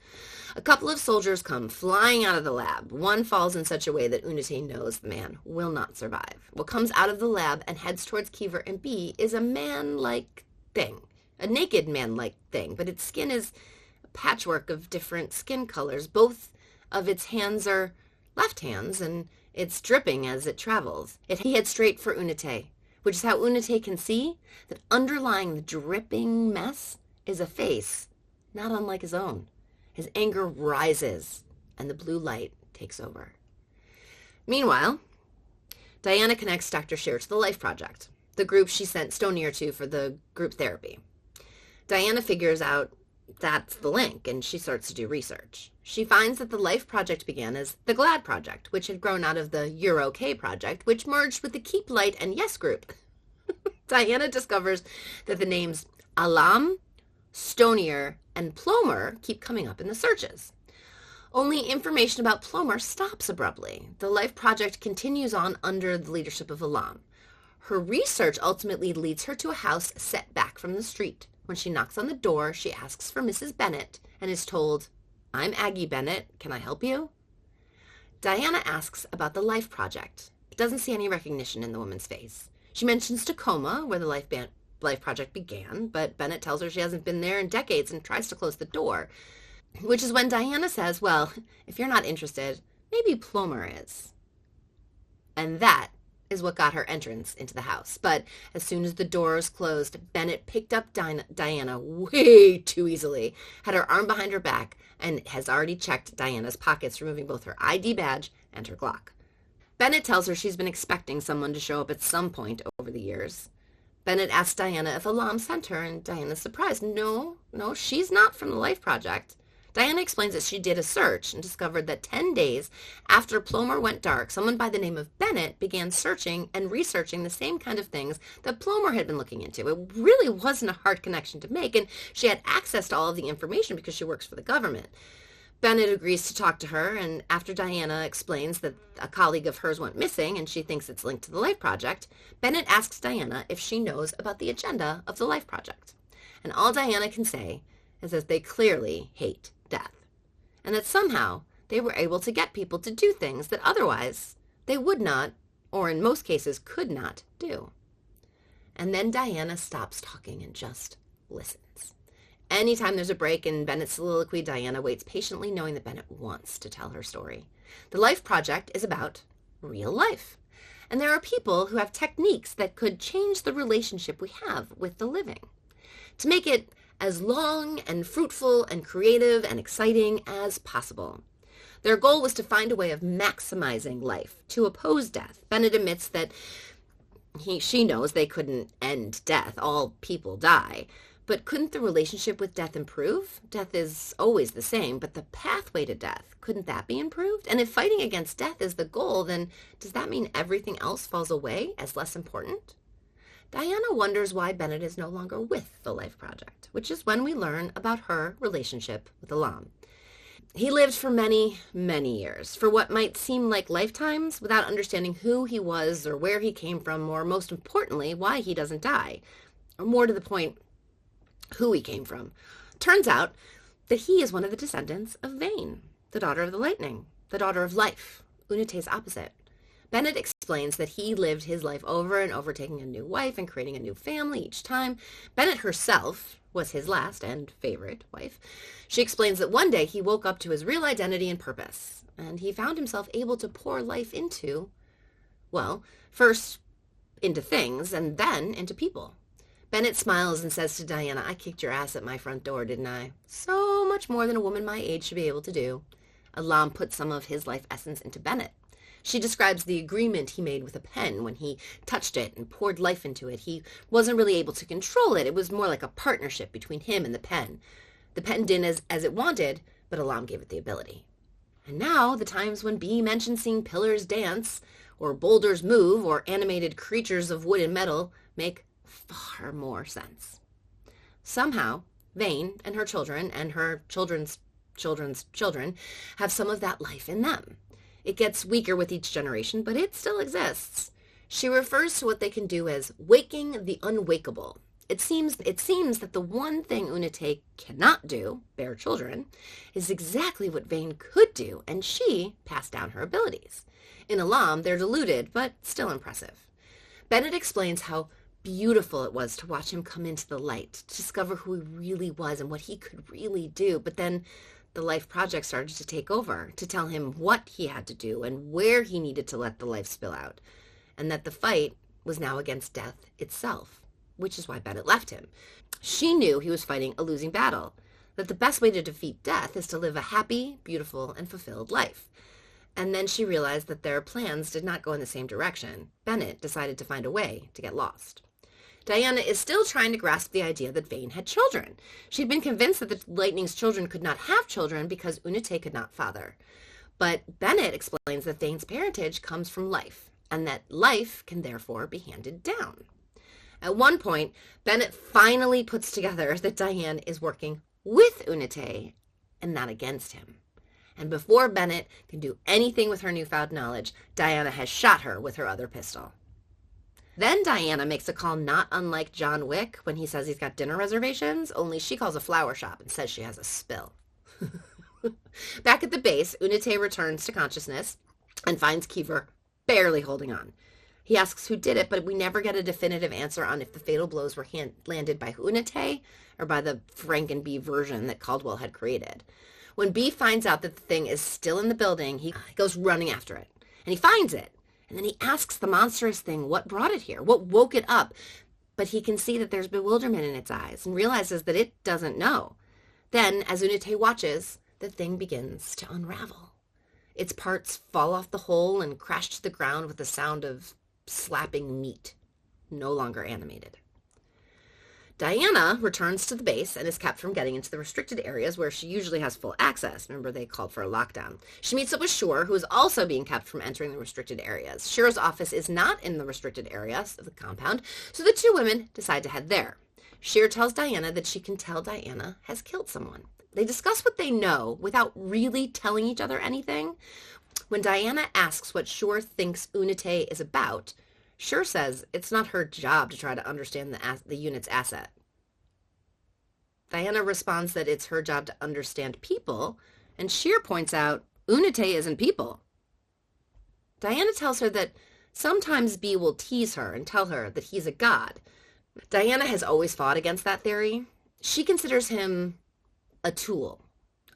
A couple of soldiers come flying out of the lab. One falls in such a way that Unite knows the man will not survive. What comes out of the lab and heads towards Kiefer and B is a man-like thing. A naked man-like thing, but its skin is a patchwork of different skin colors. Both of its hands are left hands, and it's dripping as it travels. He heads straight for Unite, which is how Unite can see that underlying the dripping mess is a face, not unlike his own. His anger rises, and the blue light takes over. Meanwhile, Diana connects Dr. Scheer to the Life Project, the group she sent Stonier to for the group therapy. Diana figures out that's the link, and she starts to do research. She finds that the Life Project began as the GLAD Project, which had grown out of the You're OK Project, which merged with the Keep Light and Yes group. Diana discovers that the names Alam, Stonier, and Plomer keep coming up in the searches. Only information about Plomer stops abruptly. The Life Project continues on under the leadership of Alam. Her research ultimately leads her to a house set back from the street. When she knocks on the door, she asks for Mrs. Bennett and is told, "I'm Aggie Bennett. Can I help you?" Diana asks about the Life Project. It doesn't see any recognition in the woman's face. She mentions Tacoma, where the Life Project began, but Bennett tells her she hasn't been there in decades and tries to close the door, which is when Diana says, well, if you're not interested, maybe Plomer is. And that is what got her entrance into the house. But as soon as the doors closed, Bennett picked up Diana way too easily, had her arm behind her back, and has already checked Diana's pockets, removing both her ID badge and her Glock. Bennett tells her she's been expecting someone to show up at some point over the years. Bennett asks Diana if Alam sent her, and Diana's surprised. No, she's not from the Life Project. Diana explains that she did a search and discovered that 10 days after Plomer went dark, someone by the name of Bennett began searching and researching the same kind of things that Plomer had been looking into. It really wasn't a hard connection to make, and she had access to all of the information because she works for the government. Bennett agrees to talk to her, and after Diana explains that a colleague of hers went missing and she thinks it's linked to the Life Project, Bennett asks Diana if she knows about the agenda of the Life Project. And all Diana can say is that they clearly hate death, and that somehow they were able to get people to do things that otherwise they would not, or in most cases could not, do. And then Diana stops talking and just listens. Anytime there's a break in Bennett's soliloquy, Diana waits patiently, knowing that Bennett wants to tell her story. The Life Project is about real life, and there are people who have techniques that could change the relationship we have with the living, to make it as long and fruitful and creative and exciting as possible. Their goal was to find a way of maximizing life, to oppose death. Bennett admits that she knows they couldn't end death. All people die. But couldn't the relationship with death improve? Death is always the same, but the pathway to death, couldn't that be improved? And if fighting against death is the goal, then does that mean everything else falls away as less important? Diana wonders why Bennett is no longer with the Life Project, which is when we learn about her relationship with Alam. He lived for many, many years, for what might seem like lifetimes, without understanding who he was or where he came from, or most importantly, why he doesn't die. Or more to the point, who he came from. Turns out that he is one of the descendants of Vane, the daughter of the lightning, the daughter of life, Unate's opposite. Bennett explains that he lived his life over and over, taking a new wife and creating a new family each time. Bennett herself was his last and favorite wife. She explains that one day he woke up to his real identity and purpose, and he found himself able to pour life into, well, first into things and then into people. Bennett smiles and says to Diana, "I kicked your ass at my front door, didn't I? So much more than a woman my age should be able to do." Alam put some of his life essence into Bennett. She describes the agreement he made with a pen when he touched it and poured life into it. He wasn't really able to control it. It was more like a partnership between him and the pen. The pen did as it wanted, but Alam gave it the ability. And now, the times when B mentions seeing pillars dance, or boulders move, or animated creatures of wood and metal make far more sense. Somehow, Vane and her children and her children's children's children have some of that life in them. It gets weaker with each generation, but it still exists. She refers to what they can do as waking the unwakeable. It seems that the one thing Unate cannot do, bear children, is exactly what Vane could do, and she passed down her abilities. In Alam, they're diluted, but still impressive. Bennett explains how beautiful it was to watch him come into the light, to discover who he really was and what he could really do. But then the Life Project started to take over, to tell him what he had to do and where he needed to let the life spill out, and that the fight was now against death itself, which is why Bennett left him. She knew he was fighting a losing battle. that the best way to defeat death is to live a happy, beautiful, and fulfilled life. And then she realized that their plans did not go in the same direction. Bennett decided to find a way to get lost. Diana is still trying to grasp the idea that Vane had children. She'd been convinced that the Lightning's children could not have children because Unite could not father. But Bennett explains that Vane's parentage comes from life, and that life can therefore be handed down. At one point, Bennett finally puts together that Diane is working with Unite and not against him. And before Bennett can do anything with her newfound knowledge, Diana has shot her with her other pistol. Then Diana makes a call not unlike John Wick when he says he's got dinner reservations, only she calls a flower shop and says she has a spill. Back at the base, Unite returns to consciousness and finds Kiefer barely holding on. He asks who did it, but we never get a definitive answer on if the fatal blows were landed by Unite or by the Franken B version that Caldwell had created. When B finds out that the thing is still in the building, he goes running after it, and he finds it. And then he asks the monstrous thing what brought it here, what woke it up. But he can see that there's bewilderment in its eyes and realizes that it doesn't know. Then, as Unite watches, the thing begins to unravel. Its parts fall off the hole and crash to the ground with the sound of slapping meat, no longer animated. Diana returns to the base and is kept from getting into the restricted areas where she usually has full access. Remember, they called for a lockdown. She meets up with Shore, who is also being kept from entering the restricted areas. Shore's office is not in the restricted areas of the compound, so the two women decide to head there. Shear tells Diana that she can tell Diana has killed someone. They discuss what they know without really telling each other anything. When Diana asks what Shore thinks Unite is about, Shore says it's not her job to try to understand the unit's asset. Diana responds that it's her job to understand people, and Shear points out Unite isn't people. Diana tells her that sometimes B will tease her and tell her that he's a god. Diana has always fought against that theory. She considers him a tool,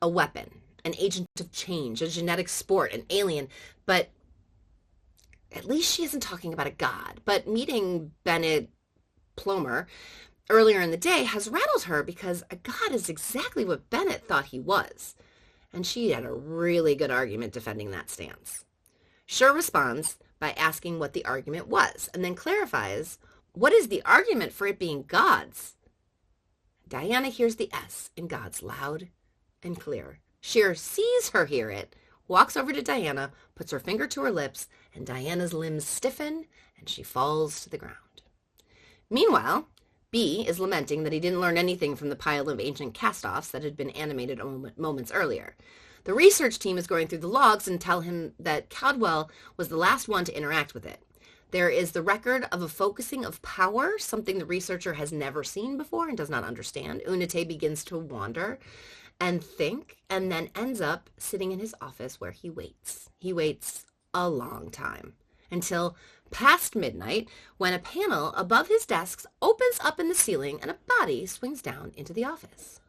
a weapon, an agent of change, a genetic sport, an alien, but at least she isn't talking about a god. But meeting Bennett Plomer earlier in the day has rattled her because a god is exactly what Bennett thought he was. And she had a really good argument defending that stance. Shur responds by asking what the argument was, and then clarifies, what is the argument for it being gods? Diana hears the S in gods loud and clear. Shear sees her hear it, walks over to Diana, puts her finger to her lips, and Diana's limbs stiffen, and she falls to the ground. Meanwhile, B is lamenting that he didn't learn anything from the pile of ancient cast-offs that had been animated moments earlier. The research team is going through the logs and tell him that Caldwell was the last one to interact with it. There is the record of a focusing of power, something the researcher has never seen before and does not understand. Unite begins to wander and think, and then ends up sitting in his office where he waits. He waits a long time, until past midnight, when a panel above his desk opens up in the ceiling and a body swings down into the office.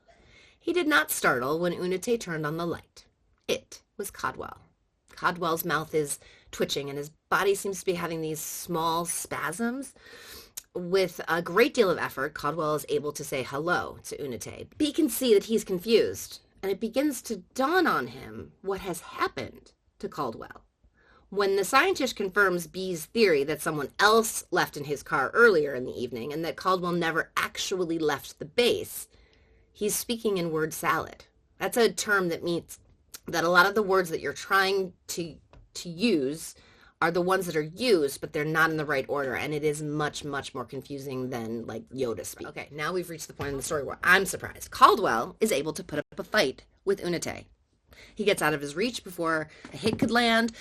He did not startle when Unite turned on the light. It was Caldwell. Caldwell's mouth is twitching and his body seems to be having these small spasms. With a great deal of effort, Caldwell is able to say hello to Unite. B can see that he's confused, and it begins to dawn on him what has happened to Caldwell. When the scientist confirms B's theory that someone else left in his car earlier in the evening and that Caldwell never actually left the base, he's speaking in word salad. That's a term that means that a lot of the words that you're trying to use are the ones that are used, but they're not in the right order, and it is much, much more confusing than, like, Yoda speak. Okay, now we've reached the point in the story where I'm surprised. Caldwell is able to put up a fight with Unite. He gets out of his reach before a hit could land.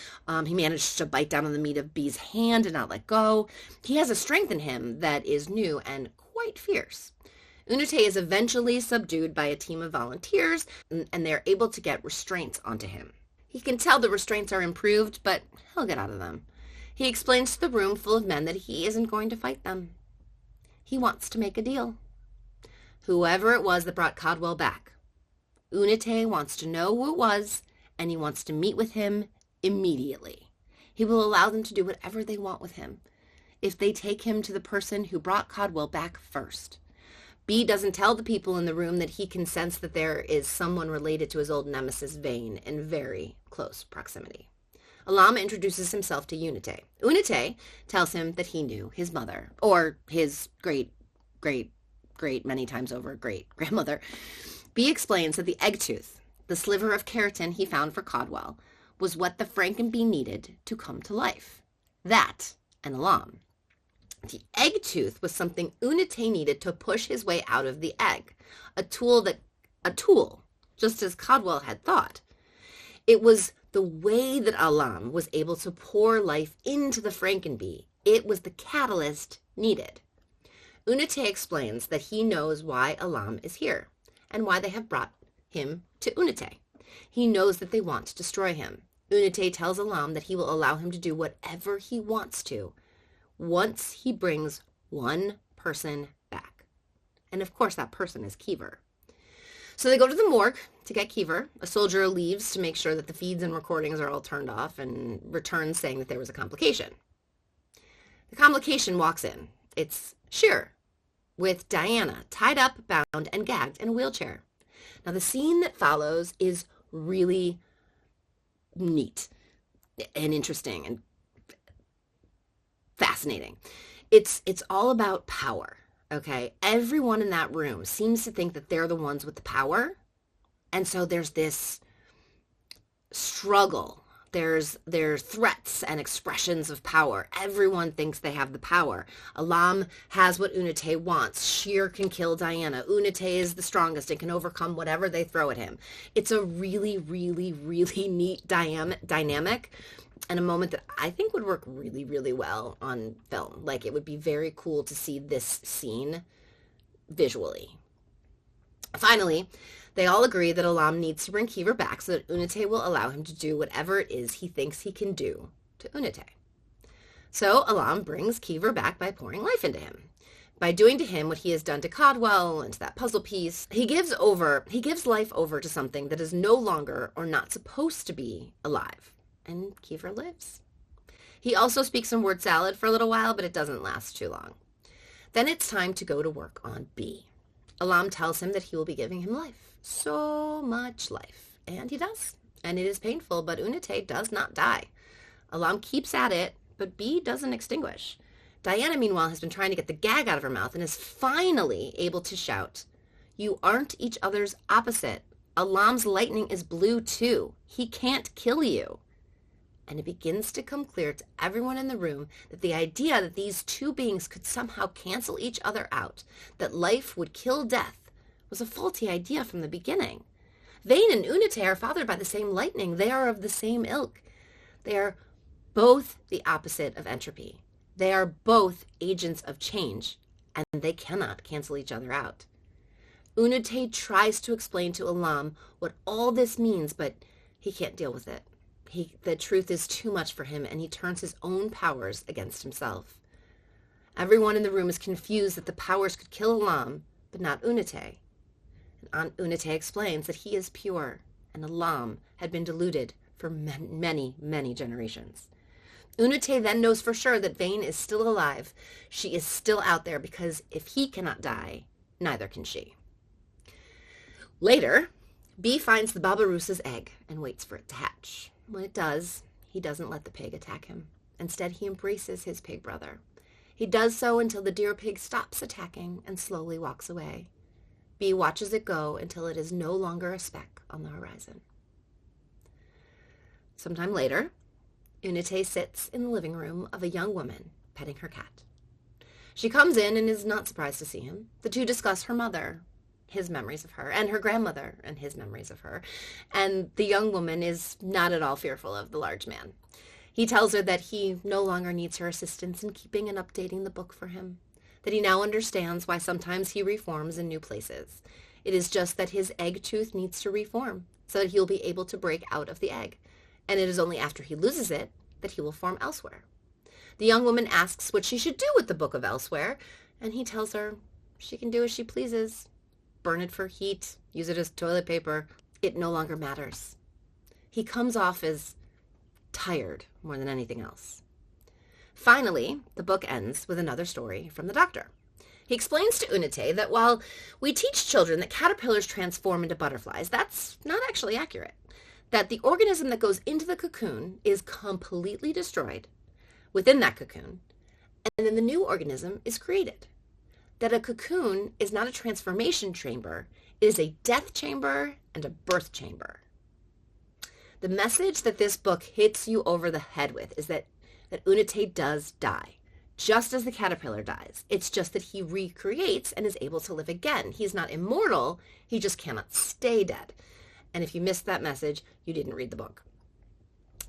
He managed to bite down on the meat of B's hand and not let go. He has a strength in him that is new and quite fierce. Unite is eventually subdued by a team of volunteers, and they're able to get restraints onto him. He can tell the restraints are improved, but he'll get out of them. He explains to the room full of men that he isn't going to fight them. He wants to make a deal. Whoever it was that brought Caldwell back, Unite wants to know who it was, and he wants to meet with him immediately. He will allow them to do whatever they want with him, if they take him to the person who brought Caldwell back first. B doesn't tell the people in the room that he can sense that there is someone related to his old nemesis Vane in very close proximity. Alam introduces himself to Unite. Unite tells him that he knew his mother, or his great, many times over, great-grandmother. B explains that the egg tooth, the sliver of keratin he found for Codwell, was what the Frankenbee needed to come to life. That, and Alam. The egg tooth was something Unite needed to push his way out of the egg, a tool, just as Codwell had thought. It was the way that Alam was able to pour life into the Frankenbee. It was the catalyst needed. Unite explains that he knows why Alam is here and why they have brought him to Unite. He knows that they want to destroy him. Unite tells Alam that he will allow him to do whatever he wants to once he brings one person back. And of course that person is Keever. So they go to the morgue to get Keever. A soldier leaves to make sure that the feeds and recordings are all turned off and returns saying that there was a complication. The complication walks in. It's Shearer with Diana tied up, bound, and gagged in a wheelchair. Now the scene that follows is really neat and interesting and fascinating. It's all about power, okay? Everyone in that room seems to think that they're the ones with the power. And so there's this struggle. There's threats and expressions of power. Everyone thinks they have the power. Alam has what Unite wants. Sheer can kill Diana. Unite is the strongest and can overcome whatever they throw at him. It's a really, really, really neat dynamic and a moment that I think would work really, really well on film. Like, it would be very cool to see this scene visually. Finally, they all agree that Alam needs to bring Keever back so that Unite will allow him to do whatever it is he thinks he can do to Unite. So Alam brings Keever back by pouring life into him. By doing to him what he has done to Codwell and to that puzzle piece, he gives life over to something that is no longer or not supposed to be alive. And Keever lives. He also speaks some word salad for a little while, but it doesn't last too long. Then it's time to go to work on B. Alam tells him that he will be giving him life. So much life. And he does. And it is painful, but Unite does not die. Alam keeps at it, but B doesn't extinguish. Diana, meanwhile, has been trying to get the gag out of her mouth and is finally able to shout, "You aren't each other's opposite. Alam's lightning is blue too. He can't kill you." And it begins to come clear to everyone in the room that the idea that these two beings could somehow cancel each other out, that life would kill death, was a faulty idea from the beginning. Vane and Unite are fathered by the same lightning. They are of the same ilk. They are both the opposite of entropy. They are both agents of change, and they cannot cancel each other out. Unite tries to explain to Alam what all this means, but he can't deal with it. The truth is too much for him, and he turns his own powers against himself. Everyone in the room is confused that the powers could kill Alam, but not Unite. And Unite explains that he is pure, and Alam had been deluded for many, many generations. Unite then knows for sure that Vane is still alive. She is still out there, because if he cannot die, neither can she. Later, B finds the Babaroosa's egg and waits for it to hatch. When it does, he doesn't let the pig attack him. Instead, he embraces his pig brother. He does so until the deer pig stops attacking and slowly walks away. B watches it go until it is no longer a speck on the horizon. Sometime later, Unite sits in the living room of a young woman petting her cat. She comes in and is not surprised to see him. The two discuss her mother, his memories of her, and her grandmother and his memories of her. And the young woman is not at all fearful of the large man. He tells her that he no longer needs her assistance in keeping and updating the book for him, that he now understands why sometimes he reforms in new places. It is just that his egg tooth needs to reform so that he'll be able to break out of the egg. And it is only after he loses it that he will form elsewhere. The young woman asks what she should do with the book of Elsewhere, and he tells her she can do as she pleases. Burn it for heat, use it as toilet paper. It no longer matters. He comes off as tired more than anything else. Finally, the book ends with another story from the doctor. He explains to Unite that while we teach children that caterpillars transform into butterflies, that's not actually accurate. That the organism that goes into the cocoon is completely destroyed within that cocoon, and then the new organism is created. That a cocoon is not a transformation chamber, it is a death chamber and a birth chamber. The message that this book hits you over the head with is that Unite does die, just as the caterpillar dies. It's just that he recreates and is able to live again. He's not immortal, he just cannot stay dead. And if you missed that message, you didn't read the book.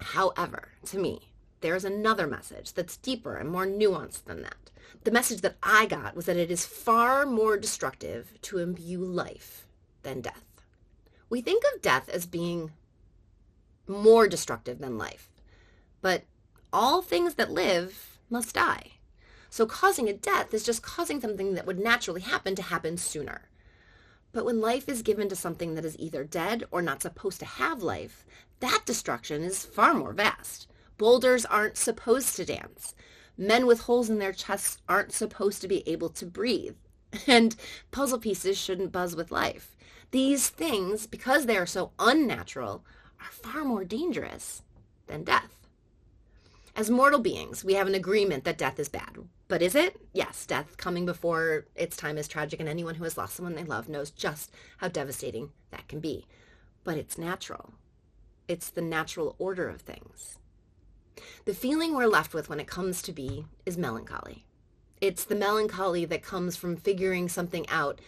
However, to me, there is another message that's deeper and more nuanced than that. The message that I got was that it is far more destructive to imbue life than death. We think of death as being more destructive than life, but all things that live must die. So causing a death is just causing something that would naturally happen to happen sooner. But when life is given to something that is either dead or not supposed to have life, that destruction is far more vast. Boulders aren't supposed to dance. Men with holes in their chests aren't supposed to be able to breathe. And puzzle pieces shouldn't buzz with life. These things, because they are so unnatural, are far more dangerous than death. As mortal beings, we have an agreement that death is bad. But is it? Yes, death coming before its time is tragic, and anyone who has lost someone they love knows just how devastating that can be. But it's natural. It's the natural order of things. The feeling we're left with when it comes to be is melancholy. It's the melancholy that comes from figuring something out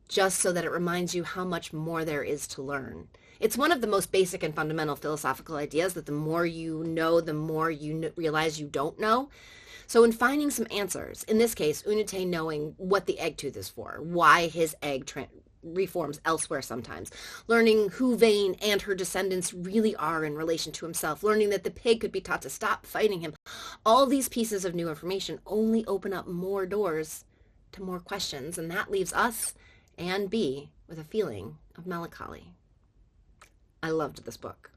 just so that it reminds you how much more there is to learn. It's one of the most basic and fundamental philosophical ideas that the more you know, the more you realize you don't know. So in finding some answers, in this case, Unite knowing what the egg tooth is for, why his egg reforms elsewhere sometimes, learning who Vane and her descendants really are in relation to himself, learning that the pig could be taught to stop fighting him. All these pieces of new information only open up more doors to more questions, and that leaves us and B with a feeling of melancholy. I loved this book.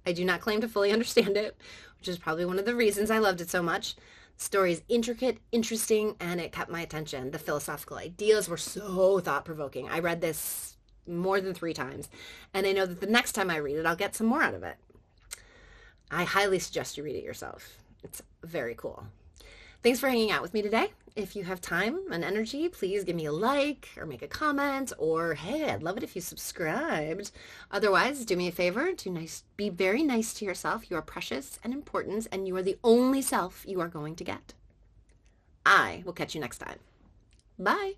I do not claim to fully understand it, which is probably one of the reasons I loved it so much. The story is intricate, interesting, and it kept my attention. The philosophical ideas were so thought-provoking. I read this more than 3 times, and I know that the next time I read it, I'll get some more out of it. I highly suggest you read it yourself. It's very cool. Thanks for hanging out with me today. If you have time and energy, please give me a like or make a comment, or hey, I'd love it if you subscribed. Otherwise, do me a favor, be very nice to yourself. You are precious and important, and you are the only self you are going to get. I will catch you next time. Bye.